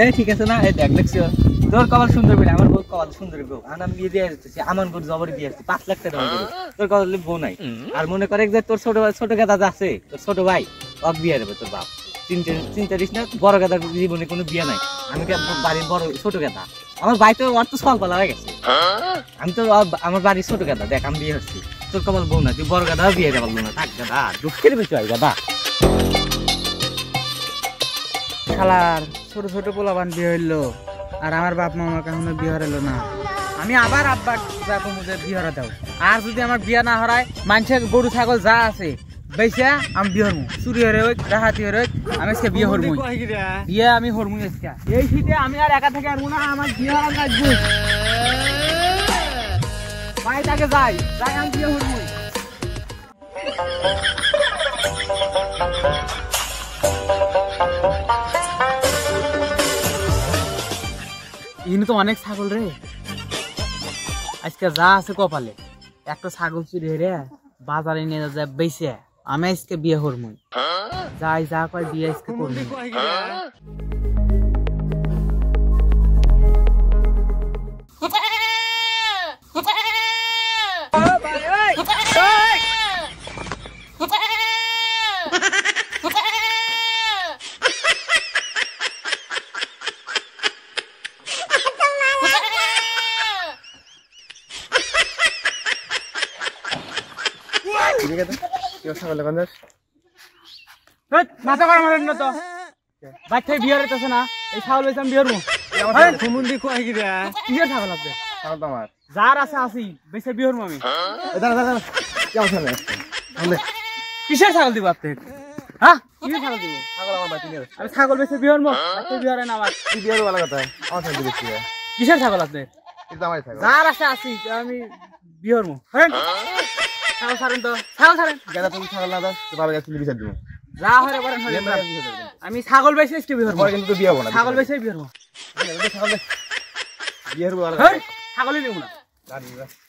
এই ঠিক আছে না এই দেখ দেখছো তোর কপাল সুন্দর বলে আমার বউ কপাল সুন্দর বউ আর আমি বিয়ে দিয়ে আসতেছি আমার বউ জবরি দিয়ে আসছি 5 লাখ টাকা দাম তোর কপাল বউ নাই আর মনে করে যে তোর ছোট গাদা আছে তোর ছোট ভাই অক বিয়ে দেবে তোর বাপ চিন্তা করিস না বড় গাদার জীবনে কোনো বিয়ে নাই আমি বাড়ির বড় ছোট গাদা আমার ভাই তো ওর তো সল পালা হয়ে গেছে আমি তো আমার বাড়ির ছোট গাদা দেখ আমি বিয়ে হচ্ছি তোর কপাল বউ না তুই বড় গাদা বিয়ে দেওয়া না থাক গাদা দুঃখের বেশি হয় গাদা শালার ছোট ছোট পোলাবান বিয়ে হইলো আর আমার বাপ মা আমাকে এখনো বিয়ে হলো না আমি আবার আব্বা যাবো মুঝে বিয়ে হরা দাও আর যদি আমার বিয়ে না হরায় মানুষের গরু ছাগল যা আছে বেশা আমি বিয়ে হরমু চুরি হরে হোক ডাহাতি হরে হোক আমি আজকে বিয়ে হরমুই বিয়ে আমি হরমুই আজকে এই শীতে আমি আর একা থেকে আরবো না আমার বিয়ে হরা লাগবে ভাই তাকে যাই আমি বিয়ে হরমুই ইনি তো অনেক ছাগল রে আজকে যা আছে কপালে একটা ছাগল চুরি হয়ে বাজারে নিয়ে যায় বেঁচে আমি আজকে বিয়ে হরমুই যাই যা কয় বিয়ে আজকে করবো মাথা করা মারেন না তো বাচ্চাই বিয়ে হইতেছে না এই ছাগল বেশি আমি বিয়ে হরমু সুমন্দি কয় কি রে কিসের ছাগল আছে ছাগল তো আমার যার আছে আসি বেশি বিয়ে হরমু আমি দাঁড়া কেমন ছাগল কিসের ছাগল দিব আপনি হ্যাঁ কিসের ছাগল দিব ছাগল আমার বাতি নিয়ে আমি ছাগল বেশি বিয়ে হরমু বাচ্চা বিয়ে হরে না আমার তুই বিয়ে হওয়ার কথা আমার ছাগল দিচ্ছি কিসের ছাগল আপনি কিন্তু আমার ছাগল যার আছে আসি আমি বিয়ে হরমু ছাগল ছাড়েন তো ছাগল ছাড়েন গাদা তুমি ছাগল না দাও তো বাবার কাছে বিচার দেবো যা হরে বলেন আমি ছাগল বেশি আজকে বিয়ে হরমু পরে কিন্তু বিয়ে হবো না ছাগল বেশি বিয়ে হরমু বিয়ে হবো ছাগলই নেব না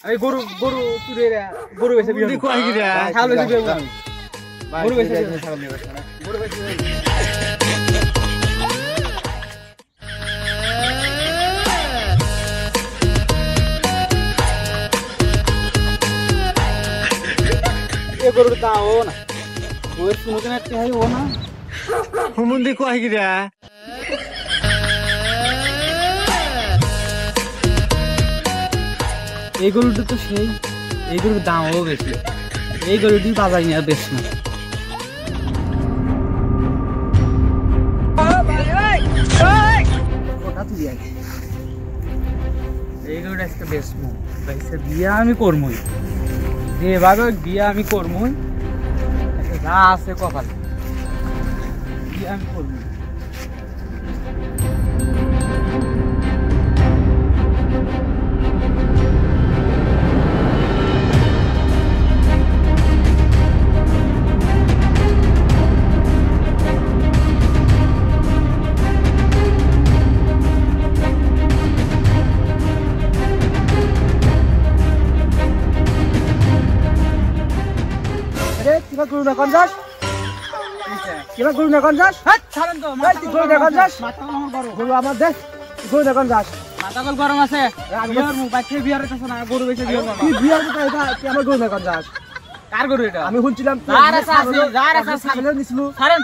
আমি গরু চুরি গরু বেশি বিয়ে হরমু ছাগল বেশি বিয়ে হরমু আমি গরু বেশি ছাগল নিয়ে গরু বেশি গরুর দাম ও না ওই শুনুকে না চাই ও না সুমন্দি কয় কি রে এই গরুটা তো সেই এই গরুর দামও বেশি এই গরুটি বাজার নিয়ে বেশ না এই গরুটা আজকে বেশমু বিয়ে আমি করমুই যেভাবে বিয়ে আমি করমুই যা আছে কপালে বিয়ে আমি করমুই কিবা গরু না কোন যাস কিবা গরু না কোন যাস ছাড়েন তো গরু না কোন যাস মাথা আমার বড় গরু আমার দেখ গরু না কোন যাস মাথা বল গরম আছে বিয়ার মু বাচ্চা বিয়ার কাছে না গরু বেশি বিয়ার কি বিয়ার কথা এটা কি আমার গরু না কোন যাস কার গরু এটা আমি শুনছিলাম ছাগলের দিছিল ছাড়েন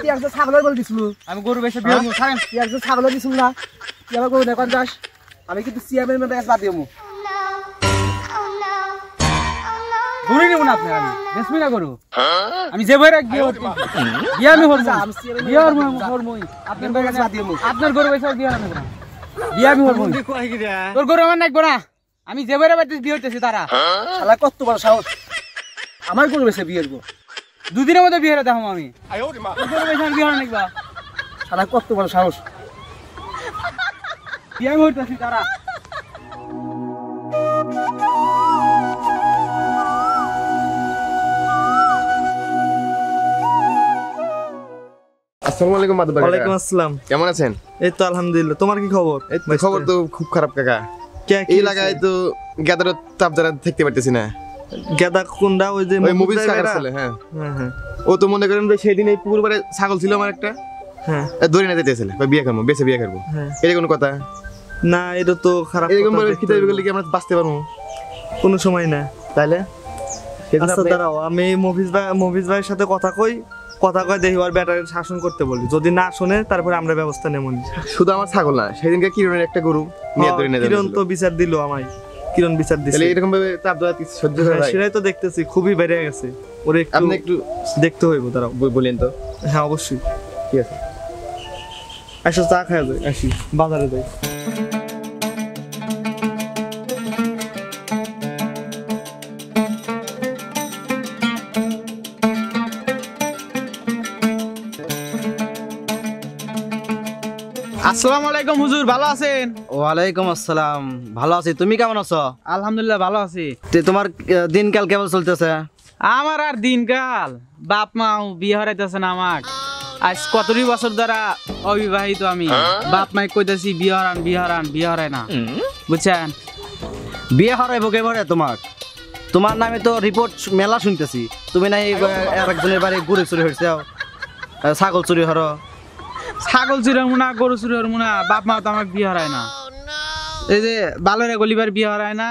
তুই একজন ছাগলের বল দিছিল আমি গরু বেশি বিয়ার মু ছাড়েন তুই একজন ছাগলের দিছিল না তুই আমার গরু না কোন যাস আমি কিন্তু সিএমের মধ্যে বাদ দিমু গরু নিব না আপনার আমি বেশমি না গরু আমি যে বইরা বিয়া আমি হরমু বিয়ার মু হরমু আপনার কাছে বাদ দিমু আপনার গরু বেশি বিয়ার না বিয়া আমি হরমু তোর গরু আমার নাকবো না আমি যে বইরা বাড়িতে বিয়ে হইতেছি তারা শালা কত বড় সাহস আমার গরু বেশি বিয়ের গো দুদিনের মধ্যে বিয়ে দেখাম আমি তোর গরু বেশি বিয়ে নাকবা শালা কত বড় সাহস বিয়া আমি হইতেছি তারা আসসালামু আলাইকুম মাদুর ভাই। ওয়ালাইকুম আসসালাম। কেমন আছেন? এই তো আলহামদুলিল্লাহ। তোমার কি খবর? এই তো খবর তো খুব খারাপ কাকা। এই লাগায় তো গ্যাদার তাপ যারা দেখতে পারতেছি না। গেদা কোনটা? ওই যে ওই মুভিজ কাকা ছিল। হ্যাঁ হ্যাঁ হ্যাঁ। ও তো মনে করেন যে সেদিন এই পুকুর পাড়ে ছাগল ছিল আমার একটা। হ্যাঁ। ধরে নিতে চাইছিল বিয়ে করবো, বেঁচে বিয়ে করবো। এটা কোনো কথা না, এটা তো খারাপ। এরকম ভাবে খিদে গেলে কি আমরা বাঁচতে পারবো? কোনো সময় না। তাইলে আচ্ছা দাঁড়াও, আমি মুভিজ ভাইয়ের সাথে কথা কই দেখি ওর ব্যাটারে শাসন করতে বলি। যদি না শুনে তারপরে আমরা ব্যবস্থা নেব। শুধু আমার ছাগল না, সেদিনকে কিরণের একটা গরু নিয়ে ধরে নিয়ে কিরণ তো বিচার দিল আমায়। কিরণ বিচার দিছে। তাহলে এরকম ভাবে তাপ দেওয়া সহ্য করা যায়? সেটাই তো দেখতেছি, খুবই বেড়ে গেছে। ওরে আপনি একটু দেখতে হইব। দাঁড়াও বলেন তো। হ্যাঁ অবশ্যই। ঠিক আছে, আসো চা খাওয়া যায়। আসি বাজারে যাই। আসসালামু আলাইকুম হুজুর, ভালো আছেন? ওয়ালাইকুম আসসালাম, ভালো আছি। তুমি কেমন আছো? আলহামদুলিল্লাহ ভালো আছি। তোমার দিনকাল কেমন চলতেছে? আমার আর দিনকাল, বাপ মাও বিয়ে হারাইতেছে না আমার। আজ কতটি বছর দ্বারা অবিবাহিত আমি। বাপ মাই কইতেছি বিয়ে হারায় না, বুঝছেন? বিয়ে হারাইবো কেবারে তোমার নামে তো রিপোর্ট মেলা শুনতেছি। তুমি নাই একজনের বাড়ি ঘুরে চুরি হয়েছে, ছাগল চুরি হরো। ছাগল চুরি হরমু না, গরু চুরি হরমু না, বাপ মা তো আমার বিয়ে হারায় না। এই যে বালরে গলিবার বিয়ে হারায় না,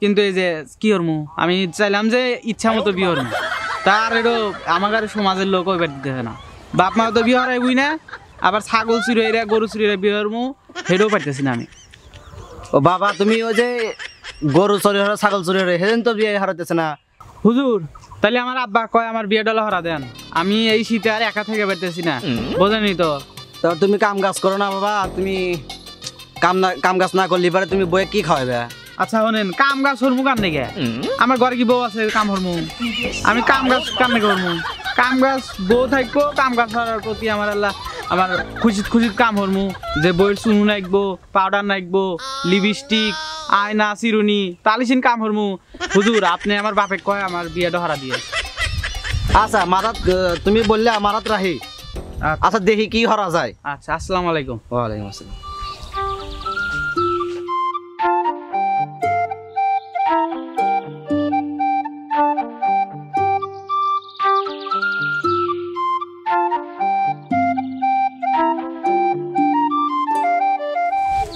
কিন্তু এই যে কি হরমু, আমি চাইলাম যে ইচ্ছা মতো বিয়ে হরমু, তার এটো আমার সমাজের লোক ওইবার দিতেছে না। বাপ মা তো বিয়ে হারাইবই না, আবার ছাগল চুরি হইরা গরু চুরি হইরা বিয়ে হরমু, সেটাও পারতেছি না আমি। ও বাবা, তুমি ওই যে গরু চুরি হরো ছাগল চুরি হরো, সেদিন তো বিয়ে হারাইতেছে না। হুজুর, তাহলে আমার আব্বা কয় আমার বিয়ে ডলা হরা দেন, আমি এই শীতে আর একা থেকে পারতেছি না, বোঝেনি তো? তুমি কাম কাজ করো না বাবা, তুমি কাম কাজ না করলে পারে তুমি বইয়ে কি খাওয়াবে? আচ্ছা শোনেন, কাম গাছ হরমু কাম নাকি? আমার ঘরে কি বউ আছে কাম হরমু? আমি কাম গাছ কাম নাকি হরমু? কাম গাছ বউ থাকবো, কাম গাছ হওয়ার প্রতি আমার আল্লাহ আমার খুশিত কাম হরমু। যে বইয়ের চুনু নাকবো, পাউডার নাকবো, লিপস্টিক, আয়না, চিরুনি, তালিসিন কাম হরমু। হুজুর, আপনি আমার বাপে কয় আমার বিয়েটা হারা দিয়ে। আচ্ছা মারাত তুমি বললে মারাত রাহি। আচ্ছা দেখি কি হরা যায়। আচ্ছা, আসসালামু আলাইকুম। ওয়ালাইকুম আসসালাম।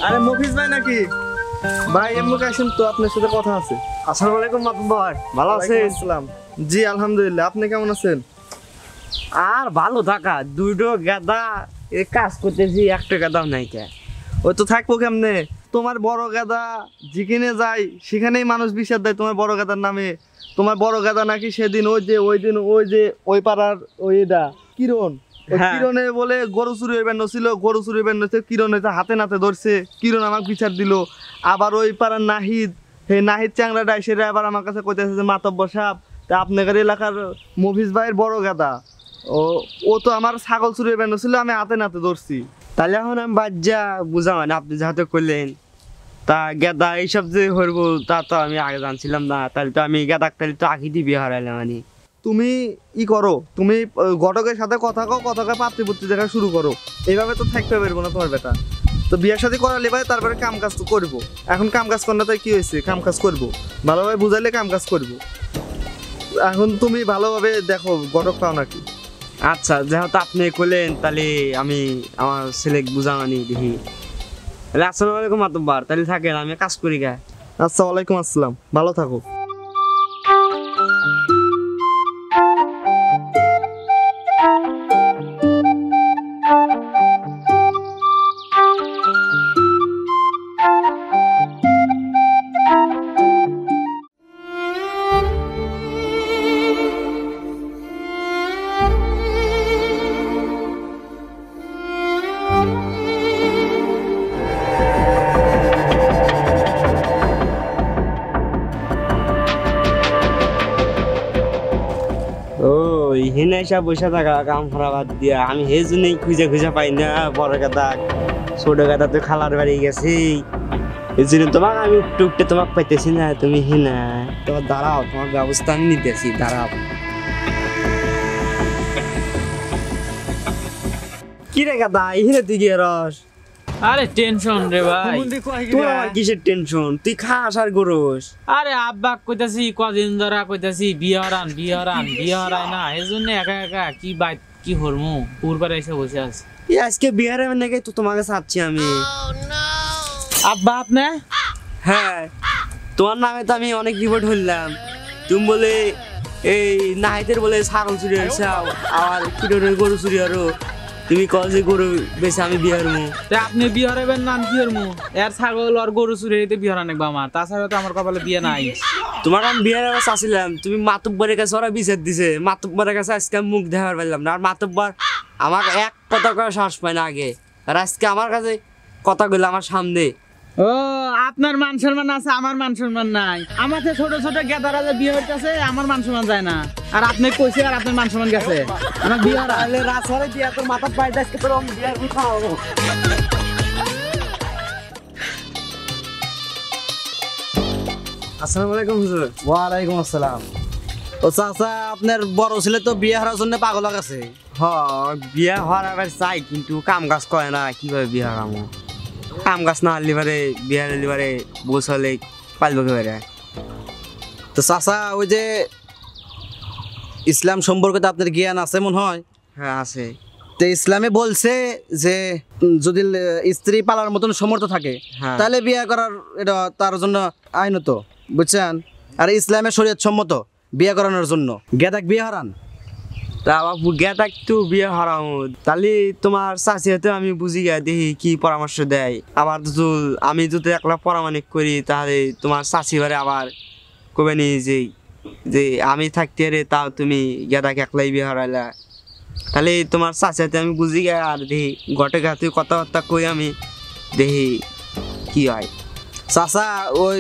আরে মুভিজ ভাই নাকি? ভাই এমনি আসেন তো, আপনার সাথে কথা আছে। আসসালামু আলাইকুম মাতুম ভাই, ভালো আছেন? আসসালাম। জি আলহামদুলিল্লাহ, আপনি কেমন আছেন? আর ভালো থাকা, দুইটো গাদা কাজ করতেছি, একটা গাদাও নাই কে। ওই তো থাকবো কেমনে? তোমার বড় গাদা যেখানে যাই সেখানেই মানুষ বিশ্বাস দেয় তোমার বড় গাদার নামে। তোমার বড় গাদা নাকি সেদিন ওই যে ওই পাড়ার ওই এটা কিরণ, কিরণে বলে গরু চুরি হইবেন ছিল, গরু চুরি হইবেন কিরণ হইতে হাতে নাতে ধরছে, কিরণ আমাকে বিচার দিল। আবার ওই পাড়ার নাহিদ, সেই নাহিদ চ্যাংরাটা সেটা আবার আমার কাছে কইতেছে যে মাতব্বর সাহেব, তা আপনাদের এলাকার মুভিজ ভাইয়ের বড় গাদা, ও তো আমার ছাগল চুরি হইবেন ছিল, আমি হাতে নাতে ধরছি। তাহলে এখন আমি বাজ্যা বুঝা হয় না, আপনি যাহাতে করলেন তা গেদা এইসব যে হরবো তা তো আমি আগে জানছিলাম না। তাহলে তো আমি গেদাক তাহলে তো আগে দিয়ে বিয়ে হারাইলাম। মানে তুমি ই করো, তুমি ঘটকের সাথে কথা কও, কথাকে পাত্রীপুত্রী দেখা শুরু করো। এইভাবে তো থাকতে পারবো না তোমার বেটা। তো বিয়ের সাথে করালে ভাই তারপরে কাম কাজ তো করবো। এখন কাম কাজ করলে তাই কি হয়েছে, কাম কাজ করবো, ভালোভাবে বুঝাইলে কাম কাজ করবো। এখন তুমি ভালোভাবে দেখো ঘটক পাও নাকি। আচ্ছা যেহেতু আপনি করলেন, তাহলে আমি আমার ছেলে বুঝামানি দেখি। আসসালামু আলাইকুম মাতব্বার, তাহলে থাকেন, আমি কাজ করি গা। আচ্ছা, ওয়ালাইকুম আসসালাম, ভালো থাকো। হেনে এসে বসে থাকা কাম করা বাদ দিয়া আমি সেই জন্যই খুঁজে খুঁজে পাই না বড় গাদা ছোট গাদা তো খালার বাড়ি গেছি, এই জন্য তোমাকে আমি উঠতে উঠতে তোমাকে পাইতেছি না, তুমি হেনা তোমার দাঁড়াও, তোমার ব্যবস্থা আমি নিতেছি, দাঁড়াও। কি রে গাদা এখানে তুই গিয়ে রস? আরে টেনশন রে ভাই। তোর আবার কিসের টেনশন? তুই খাস আর গরস। আরে আব্বা কইতাছি কদিন ধরে কইতাছি বিয়ে হরাই না, এই জন্য একা একা কি বাইত কি হরমু পুরবারে এসে বসে আছি। আজকে বিহারে নাকি তো তোমাকে চাচ্ছি আমি। আব্বা আপনি? হ্যাঁ, তোমার নামে তো আমি অনেক রিপোর্ট হইলাম, তুমি বলে এই নাহিতের বলে ছাগল চুরি হয়েছে, আর কিডোরের গরু চুরি আরো, তুমি কল যে গরু বেশি আমি বিহার মু। আপনি বিহারেবেন নাম কি হরমু? এর ছাগল আর গরু চুরি হইতে বিহার আনবা আমার, তাছাড়া তো আমার কপালে বিয়ে নাই। তোমাকে আমি বিহারে চাচ্ছিলাম, তুমি মাতুব্বরের কাছে ওরা বিচার দিছে, মাতুব্বরের কাছে আজকে আমি মুখ দেখার পারলাম না, আর মাতুব্বর আমাকে এক কথা করে সাহস পায় না আগে, আর আজকে আমার কাছে কথা কইলো আমার সামনে। ও আপনার মান সম্মান আছে, আমার মান সম্মান নাই। আমাদের ছোট ছোট গেদারা যে বিয়ে হইতেছে আমার মান সম্মান যায় না, আর আপনি কইছে আর আপনার মান সম্মান গেছে। আমার বিয়ে হলে রাসরে দিয়া তোর মাথা পাইতে আজকে তোর বিয়ার কথা হবে। আসসালামু আলাইকুম হুজুর। ওয়ালাইকুম আসসালাম। ও চাচা, আপনার বড় ছেলে তো বিয়ে হওয়ার জন্য পাগল গেছে। বিয়ে হওয়ার আবার চাই, কিন্তু কাম কাজ করে না, কিভাবে বিয়ে হারামো? কাম কাজ না হলে পারে বিয়ে হলে পারে বসলে পালবো কেবারে। তো চাচা, ওই যে ইসলাম সম্পর্কে তো আপনার জ্ঞান আছে মনে হয়? হ্যাঁ আছে। তো ইসলামে বলছে যে যদি স্ত্রী পালার মতন সমর্থ থাকে তাহলে বিয়ে করার এটা তার জন্য আইনত, বুঝছেন? আর ইসলামের শরীয়ত সম্মত বিয়ে করানোর জন্য গেদাক বিয়ে হারান। তা বাবু গেদাক তো বিয়ে হারামো, তাহলে তোমার চাষি হতে আমি বুঝি গে দেখি কি পরামর্শ দেয়। আবার তো আমি যদি একলা পরামানিক করি তাহলে তোমার চাষি বারে আবার কবে নি যে আমি থাকতে রে তাও তুমি গেদাকে একলাই বিয়ে হারাইলা, তাহলে তোমার চাচাতে আমি বুঝি গে, আর দেখি ঘটে ঘাতে কথাবার্তা কই আমি দেখি কি হয়। চাচা, ওই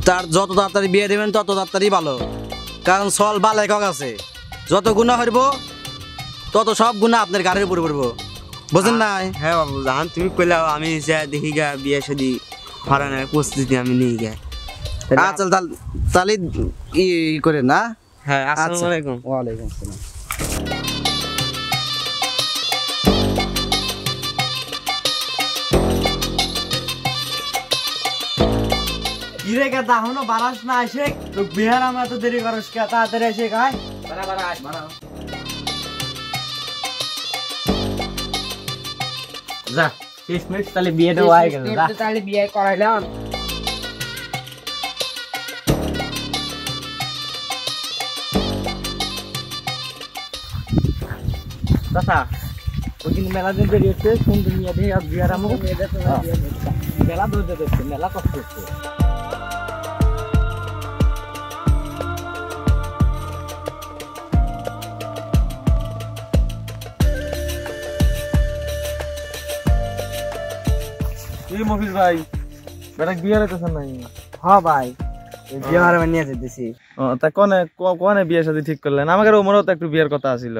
তার যত তাড়াতাড়ি বিয়ে দেবেন তত তাড়াতাড়ি ভালো, কারণ সল বালাই কক আছে, যত গুণা হইব তত সব গুণা আপনার গাড়ির উপরে পড়বো, বুঝেন না? হ্যাঁ বাবু, জান তুমি কইলাও আমি যা দেখি গা বিয়ে শাদী হারানোর প্রস্তুতি আমি নিয়ে গে। আচ্ছা তাহলে ই করে না। হ্যাঁ, আসসালামু আলাইকুম। ওয়ালাইকুম আসসালাম। ইরে গাদা হনো বারাস না আসে তো বিহার আমরা তো দেরি করস কে, তাড়াতাড়ি এসে খায়। যা 30 মিনিট তাহলে বিয়েটা হয়ে গেল, যা তাহলে বিয়ে করাইলাম। চাচা ওই কিন্তু মেলা দিন বেরিয়েছে, সুন্দর নিয়ে দিয়ে আর বিয়ার আমাকে মেলা দৌড় দিচ্ছে, মেলা কষ্ট হচ্ছে। মফিজ ভাই, বেটা বিয়ে হইতেছে নাই? হ্যাঁ ভাই, বিয়ে হারাবার নিয়ে যেতেছি। তা কোনে বিয়ে শাদী ঠিক করলেন? আমাকে ওমরও তো একটু বিয়ের কথা ছিল।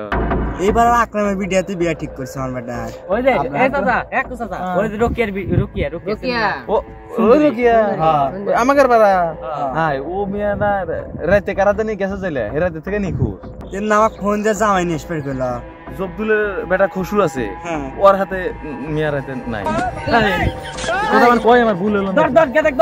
এইবার আকরামের বিটিয়াতে বিয়ে ঠিক করছে আমার বেটা। ওই যে এই চাচা, এক চাচা, ওই যে রুকিয়া ও ওই রুকিয়া, হ্যাঁ আমাদের পাড়া। হ্যাঁ, ও মিয়া না রাতে কারাতে নিয়ে গেছে যাইলে, এ রাতে থেকে নিখোঁজ। এর নাম ফোন দিয়ে জামাই নিয়ে স্পেড করলো। জব্দুলের বেটা খুশু আছে, হ্যাঁ, ওর হাতে মিয়া রাতে নাই। কথা কয় আমার ভুল হলো না। দর গেদাক